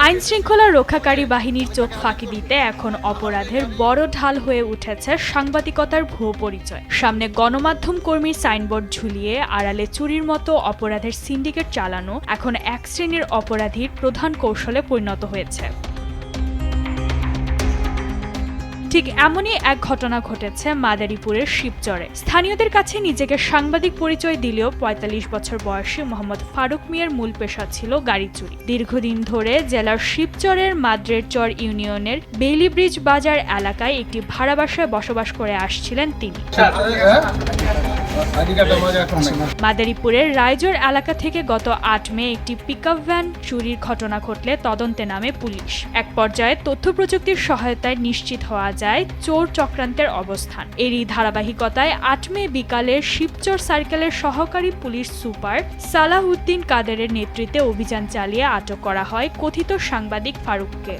আইন শৃঙ্খলা রক্ষাকারী বাহিনীর চোখ ফাঁকি দিতে এখন অপরাধের বড় ঢাল হয়ে উঠেছে সাংবাদিকতার ভুয়ো পরিচয়। সামনে গণমাধ্যম কর্মীর সাইনবোর্ড ঝুলিয়ে আড়ালে চুরির মতো অপরাধের সিন্ডিকেট চালানো এখন এক শ্রেণীর অপরাধীর প্রধান কৌশলে পরিণত হয়েছে। ঠিক এমনই এক ঘটনা ঘটেছে মাদারীপুরের শিবচরে। স্থানীয়দের কাছে নিজেকে সাংবাদিক পরিচয় দিলেও ৪৫ বছর বয়সী মোহাম্মদ ফারুক মিয়ার মূল পেশা ছিল গাড়ি চুরি। দীর্ঘদিন ধরে জেলার শিবচরের মাদ্রেরচর ইউনিয়নের বেইলি ব্রিজ বাজার এলাকায় একটি ভাড়া বাসায় বসবাস করে আসছিলেন তিনি। মাদারীপুরের রায়জোর এলাকা থেকে গত ৮ মে একটি পিকআপ ভ্যান চুরির ঘটনা ঘটলে তদন্তে নামে পুলিশ। এক পর্যায়ে তথ্য প্রযুক্তির সহায়তায় নিশ্চিত হওয়া যায় চোর চক্রান্তের অবস্থান। এরই ধারাবাহিকতায় ৮ মে বিকালে শিবচর সার্কেলের সহকারী পুলিশ সুপার সালাহউদ্দিন কাদেরের নেতৃত্বে অভিযান চালিয়ে আটক করা হয় কথিত সাংবাদিক ফারুককে।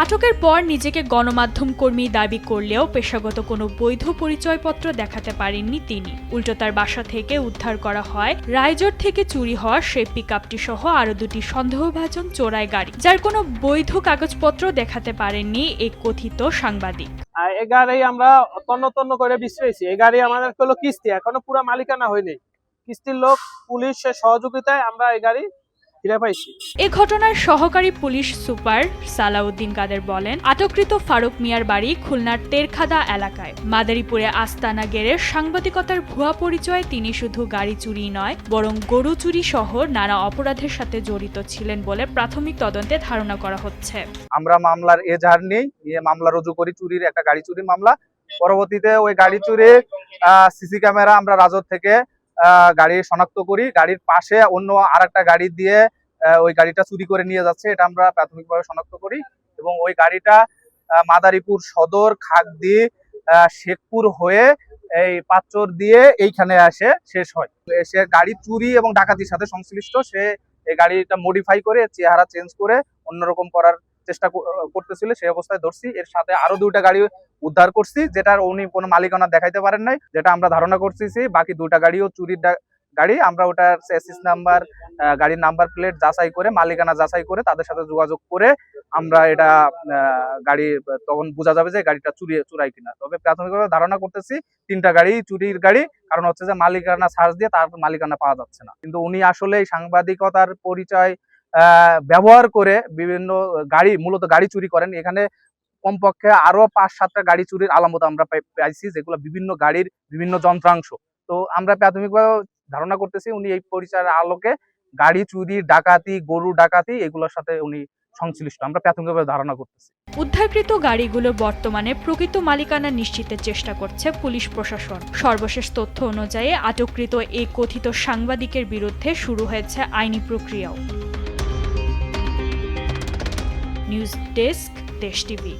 আটকের পর নিজেকে গণমাধ্যম কর্মী দাবি করলেও পেশাগত কোনো বৈধ পরিচয়পত্র দেখাতে পারেননি তিনি। উল্টো তার বাসা থেকে উদ্ধার করা হয় রায়জোর থেকে চুরি হওয়া সেই পিকআপটি সহ আরো দুটি সন্দেহভাজন চোরাই গাড়ি, যার কোনো বৈধ কাগজপত্র দেখাতে পারেননি এই কথিত সাংবাদিক। এই গাড়ি আমরা তন্ন করে বিশ্রাইছি। এই গাড়ি আমাদের হলো কিস্তি, এখনো পুরো মালিকানা হয়নি। কিস্তির লোক পুলিশের সহযোগিতায় আমরা এই গাড়ি এ ঘটনার সহকারী পুলিশ সুপার সালাউদ্দিন কাদের বলেন, আটককৃত ফারুক মিয়ার বাড়ি খুলনার তেরখাদা এলাকায়। মাদারীপুরে আস্তানা গেড়ে সাংবাদিকতার ভুয়া পরিচয়ে তিনি শুধু গাড়ি চুরি নয়, বরং গরু চুরি সহ নানা অপরাধের সাথে জড়িত ছিলেন বলে প্রাথমিক তদন্তে ধারণা করা হচ্ছে। আমরা মামলার এজাহার নেই, নিয়ে মামলা রুজু করি, চুরির একটা গাড়ি চুরি মামলা। পরবর্তীতে ওই গাড়ি চুরি সিসি ক্যামেরা আমরা রাজত থেকে গাড়ি শনাক্ত করি। গাড়ির পাশে অন্য আরেকটা গাড়ি দিয়ে ওই গাড়িটা চুরি করে নিয়ে যাচ্ছে, এটা আমরা প্রাথমিকভাবে শনাক্ত করি। এবং ওই গাড়িটা মাদারীপুর সদর খাগদি শেখপুর হয়ে এই পাঁচচর দিয়ে এইখানে আসে শেষ হয়। সে গাড়ি চুরি এবং ডাকাতির সাথে সংশ্লিষ্ট। সে এই গাড়িটা মডিফাই করে চেহারা চেঞ্জ করে অন্যরকম করার চেষ্টা করতেছিল, সেই অবস্থায় ধরছি। এর সাথে আরো 2টা গাড়ি উদ্ধার করছি, যেটার উনি কোনো মালিকানা দেখাইতে পারেন নাই, যেটা আমরা ধারণা করতেছি। বাকি 2টা গাড়িও চুরির গাড়ি। আমরা ওটার চেসিস নাম্বার, গাড়ির নাম্বার প্লেট যাচাই করে, মালিকানা যাচাই করে তাদের সাথে যোগাযোগ করে আমরা এটা গাড়ি তখন বোঝা যাবে যে গাড়িটা চুরাই কিনা। তবে প্রাথমিকভাবে ধারণা করতেছি 3টা গাড়ি চুরির গাড়ি, কারণ হচ্ছে যে মালিকানা সার্চ দিয়ে তার মালিকানা পাওয়া যাচ্ছে না। কিন্তু উনি আসলে সাংবাদিকতার পরিচয় ব্যবহার করে বিভিন্ন গাড়ি, মূলত গাড়ি চুরি করেন। এখানে কমপক্ষে আরো 5-7টা গাড়ি চুরির আলামত আমরা পাইছি, যেগুলো বিভিন্ন গাড়ির বিভিন্ন যন্ত্রাংশ। তো আমরা প্রাথমিকভাবে ধারণা করতেছি উনি এই পরিচয়ের আলোকে গাড়ি চুরি, ডাকাতি, গরু ডাকাতি এগুলোর সাথে উনি সংশ্লিষ্ট, আমরা প্রাথমিকভাবে ধারণা করতেছি। উদ্ধারকৃত গাড়িগুলো বর্তমানে প্রকৃত মালিকানা নিশ্চিতের চেষ্টা করছে পুলিশ প্রশাসন। সর্বশেষ তথ্য অনুযায়ী আটককৃত এই কথিত সাংবাদিকের বিরুদ্ধে শুরু হয়েছে আইনি প্রক্রিয়াও। নিউজ ডেস্ক, দেশ টিভি।